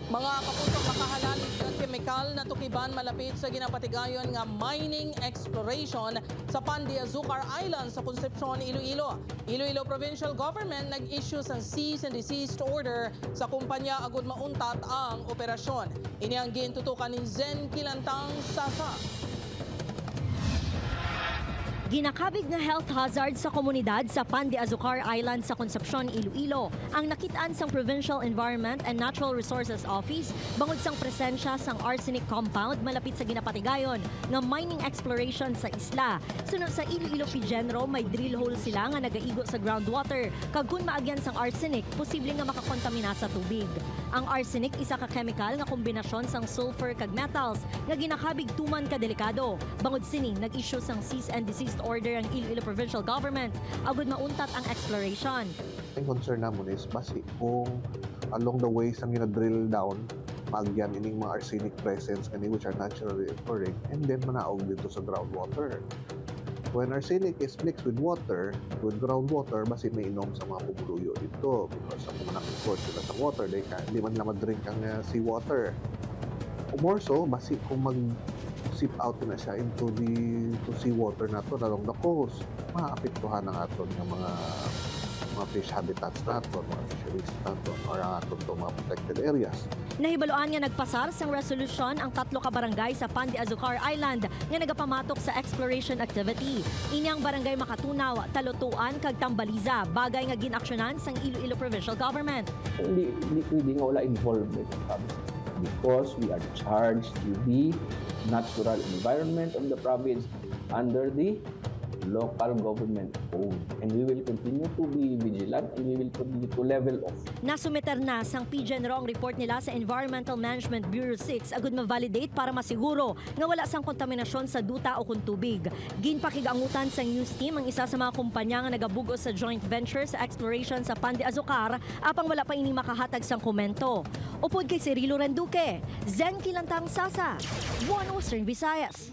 Mga kapusong makahalali ng kemikal na tukiban malapit sa ginapatigayon nga mining exploration sa Pandiazucar Island sa Concepcion, Iloilo. Iloilo Provincial Government nag-issue ng cease and desist order sa kumpanya agud mauntat ang operasyon. Ini ang gintutukan ni Zen Kilantang Sasa. Ginakabig nga health hazard sa komunidad sa Pandiazucar Island sa Concepcion, Iloilo ang nakitaan sang Provincial Environment and Natural Resources Office bangod sang presensya sang arsenic compound malapit sa ginapatigayon nga mining exploration sa isla. Sunod sa Iloilo PGenro, may drill hole sila nga nagaigo sa groundwater kag kun maagyan sang arsenic, posible nga makakontamina sa tubig. Ang arsenic isa ka chemical nga kombinasyon sang sulfur kag metals nga ginakabig tuman ka delikado. Bangod sini nag-issue sang cease and desist order ang Iloilo Provincial Government agud mauntat ang exploration. Ang concern namon is basi kung along the way sang gina-drill down maagyan ining mga arsenic presence kani which are naturally occurring and then manaog dito sa groundwater. When arsenic is mixed with water, with groundwater, basi may inom sa mga pumuluyo dito because sa manakikot sila sa water, di man lang madrink ang seawater. More so, basi kung mag-seep out na siya into seawater nato along the coast, maapektuhan ang aton ng mga fish habitats nato, mga fisheries nato, or ang aton mga protected areas. Nahibaluan nga nagpasar sang resolusyon ang 3 ka barangay sa Pandiazucar Island nga nagapamatok sa exploration activity. Inyang barangay Makatunaw, Talutuan kag Tambaliza, bagay nga ginaksyonan sang Iloilo Provincial Government. Hindi pwede nga wala involvement ng province because we are charged to the natural environment of the province under the local government code. And we will continue to be vigilant and we will continue to level off. Nasumiter na sang PGenro ang report nila sa Environmental Management Bureau 6 agud ma-validate para masiguro nga wala sang kontaminasyon sa duta o kun tubig. Ginpakigangutan sang news team ang isa sa mga kumpanya nga nagabugos sa joint venture sa exploration sa Pandiazucar apang wala pa ini makahatag sang komento. Upod kay Cirilo Renduque, Zen Kilantang Sasa, One Western Visayas.